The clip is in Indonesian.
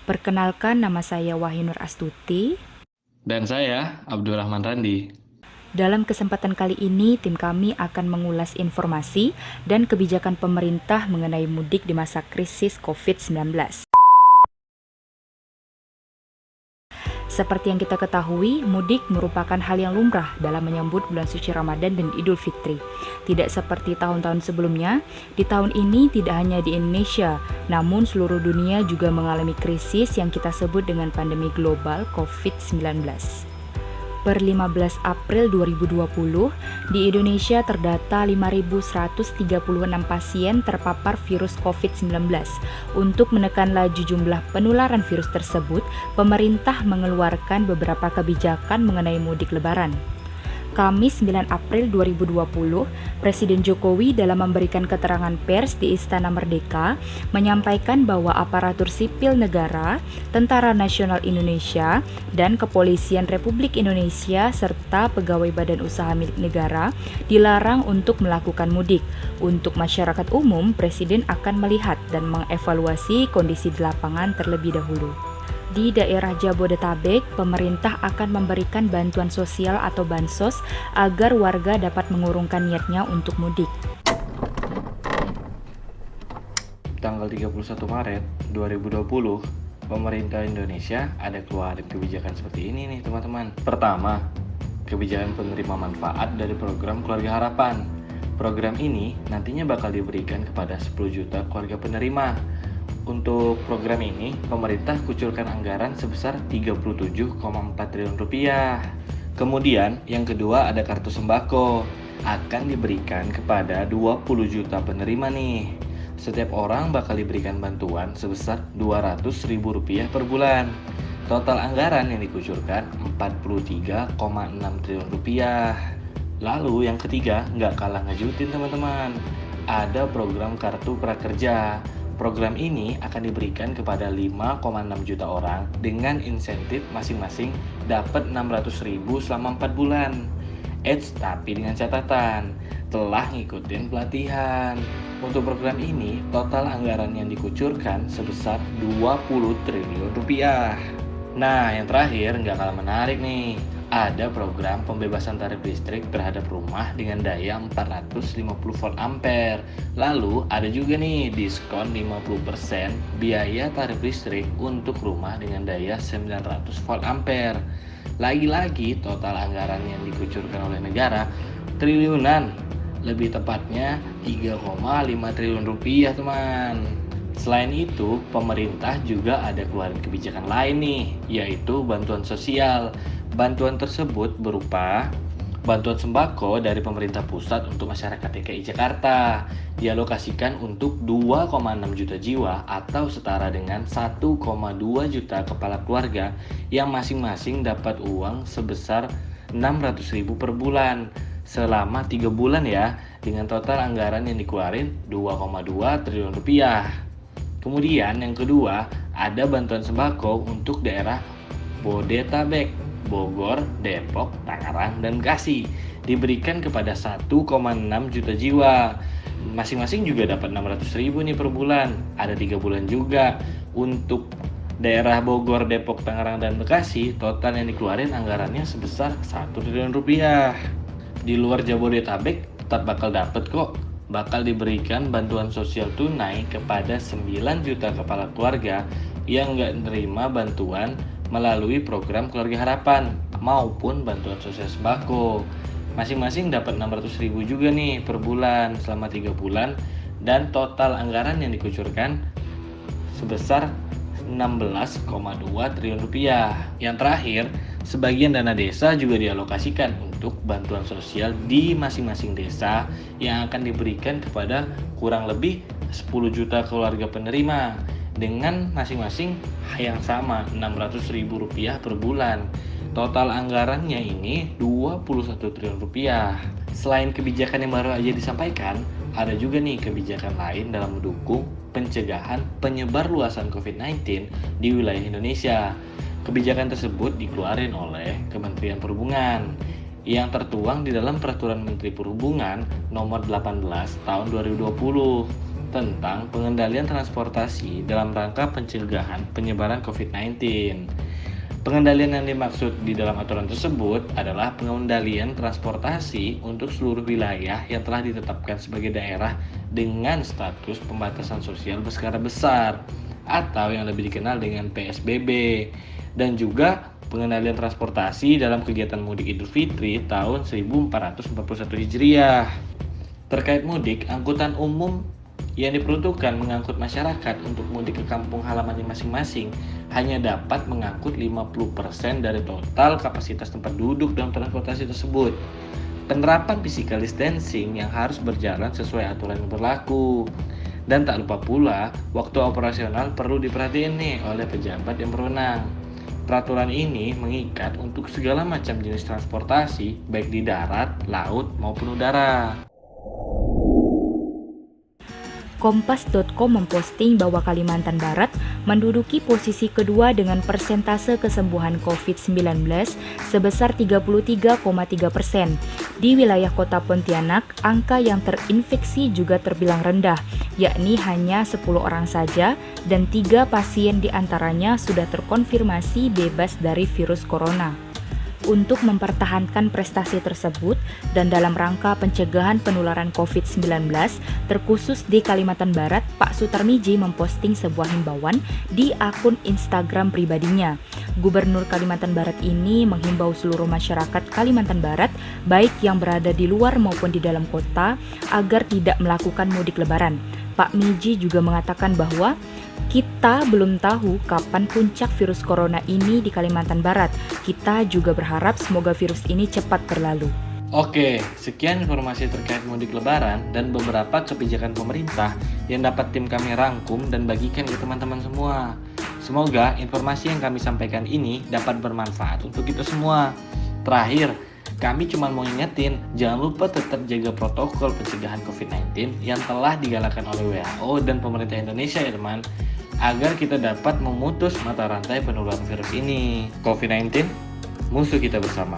Perkenalkan, nama saya Wahinur Astuti. Dan saya, Abdurrahman Randi. Dalam kesempatan kali ini, tim kami akan mengulas informasi dan kebijakan pemerintah mengenai mudik di masa krisis COVID-19. Seperti yang kita ketahui, mudik merupakan hal yang lumrah dalam menyambut bulan suci Ramadan dan Idul Fitri. Tidak seperti tahun-tahun sebelumnya, di tahun ini tidak hanya di Indonesia, namun seluruh dunia juga mengalami krisis yang kita sebut dengan pandemi global COVID-19. Per 15 April 2020, di Indonesia terdata 5.136 pasien terpapar virus COVID-19. Untuk menekan laju jumlah penularan virus tersebut, pemerintah mengeluarkan beberapa kebijakan mengenai mudik lebaran. Kamis 9 April 2020, Presiden Jokowi dalam memberikan keterangan pers di Istana Merdeka menyampaikan bahwa aparatur sipil negara, Tentara Nasional Indonesia, dan Kepolisian Republik Indonesia serta pegawai badan usaha milik negara dilarang untuk melakukan mudik. Untuk masyarakat umum, Presiden akan melihat dan mengevaluasi kondisi di lapangan terlebih dahulu. Di daerah Jabodetabek, pemerintah akan memberikan bantuan sosial atau bansos agar warga dapat mengurungkan niatnya untuk mudik. Tanggal 31 Maret 2020, pemerintah Indonesia ada keluarin kebijakan seperti ini nih teman-teman. Pertama, kebijakan penerima manfaat dari program Keluarga Harapan. Program ini nantinya bakal diberikan kepada 10 juta keluarga penerima. Untuk program ini, pemerintah kucurkan anggaran sebesar 37,4 triliun rupiah. Kemudian, yang kedua ada kartu sembako. Akan diberikan kepada 20 juta penerima nih. Setiap orang bakal diberikan bantuan sebesar Rp200.000 per bulan. Total anggaran yang dikucurkan 43,6 triliun rupiah. Lalu yang ketiga, nggak kalah ngejutin teman-teman. Ada program Kartu Prakerja. Program ini akan diberikan kepada 5,6 juta orang dengan insentif masing-masing dapat 600.000 selama 4 bulan. Tapi dengan catatan, telah ngikutin pelatihan. Untuk program ini, total anggaran yang dikucurkan sebesar 20 triliun rupiah. Nah, yang terakhir nggak kalah menarik nih. Ada program pembebasan tarif listrik terhadap rumah dengan daya 450 volt ampere. Lalu ada juga nih diskon 50% biaya tarif listrik untuk rumah dengan daya 900 volt ampere. Lagi-lagi total anggaran yang dikucurkan oleh negara triliunan, lebih tepatnya 3,5 triliun rupiah teman. Selain itu, pemerintah juga ada keluarin kebijakan lain nih, yaitu bantuan sosial. Bantuan tersebut berupa bantuan sembako dari pemerintah pusat untuk masyarakat DKI Jakarta, dialokasikan untuk 2,6 juta jiwa atau setara dengan 1,2 juta kepala keluarga yang masing-masing dapat uang sebesar 600.000 per bulan selama 3 bulan ya, dengan total anggaran yang dikeluarin 2,2 triliun rupiah. Kemudian yang kedua, ada bantuan sembako untuk daerah Bodetabek, Bogor, Depok, Tangerang, dan Bekasi, diberikan kepada 1,6 juta jiwa. Masing-masing juga dapat 600.000 nih per bulan. Ada 3 bulan juga. Untuk daerah Bogor, Depok, Tangerang, dan Bekasi, total yang dikeluarin anggarannya sebesar 1 triliun rupiah. Di luar Jabodetabek tetap bakal dapat kok. Bakal diberikan bantuan sosial tunai kepada 9 juta kepala keluarga yang nggak nerima bantuan melalui program Keluarga Harapan maupun bantuan sosial sembako. Masing-masing dapat 600.000 juga nih per bulan selama 3 bulan, dan total anggaran yang dikucurkan sebesar 16,2 triliun rupiah. Yang terakhir, sebagian dana desa juga dialokasikan untuk bantuan sosial di masing-masing desa yang akan diberikan kepada kurang lebih 10 juta keluarga penerima dengan masing-masing yang sama Rp600.000 per bulan. Total anggarannya ini 21 triliun rupiah. Selain kebijakan yang baru aja disampaikan, ada juga nih kebijakan lain dalam mendukung pencegahan penyebar luasan COVID-19 di wilayah Indonesia. Kebijakan tersebut dikeluarin oleh Kementerian Perhubungan yang tertuang di dalam Peraturan Menteri Perhubungan Nomor 18 Tahun 2020. tentang pengendalian transportasi dalam rangka pencegahan penyebaran COVID-19. Pengendalian yang dimaksud di dalam aturan tersebut adalah pengendalian transportasi untuk seluruh wilayah yang telah ditetapkan sebagai daerah dengan status pembatasan sosial berskala besar atau yang lebih dikenal dengan PSBB, dan juga pengendalian transportasi dalam kegiatan mudik Idul Fitri tahun 1441 Hijriah. Terkait mudik, angkutan umum yang diperuntukkan mengangkut masyarakat untuk mudik ke kampung halamannya masing-masing hanya dapat mengangkut 50% dari total kapasitas tempat duduk dalam transportasi tersebut. Penerapan physical distancing yang harus berjalan sesuai aturan yang berlaku. Dan tak lupa pula, waktu operasional perlu diperhatiin nih oleh pejabat yang berwenang. Peraturan ini mengikat untuk segala macam jenis transportasi, baik di darat, laut, maupun udara. Kompas.com memposting bahwa Kalimantan Barat menduduki posisi kedua dengan persentase kesembuhan COVID-19 sebesar 33,3%. Di wilayah kota Pontianak, angka yang terinfeksi juga terbilang rendah, yakni hanya 10 orang saja dan 3 pasien diantaranya sudah terkonfirmasi bebas dari virus corona. Untuk mempertahankan prestasi tersebut dan dalam rangka pencegahan penularan COVID-19, terkhusus di Kalimantan Barat, Pak Sutarmiji memposting sebuah himbauan di akun Instagram pribadinya. Gubernur Kalimantan Barat ini menghimbau seluruh masyarakat Kalimantan Barat, baik yang berada di luar maupun di dalam kota, agar tidak melakukan mudik lebaran. Pak Miji juga mengatakan bahwa kita belum tahu kapan puncak virus corona ini di Kalimantan Barat. Kita juga berharap semoga virus ini cepat berlalu. Oke, sekian informasi terkait mudik lebaran dan beberapa kebijakan pemerintah yang dapat tim kami rangkum dan bagikan ke teman-teman semua. Semoga informasi yang kami sampaikan ini dapat bermanfaat untuk kita semua. Terakhir, kami cuma mau ingetin, jangan lupa tetap jaga protokol pencegahan COVID-19 yang telah digalakkan oleh WHO dan pemerintah Indonesia ya teman, agar kita dapat memutus mata rantai penularan virus ini. COVID-19, musuh kita bersama.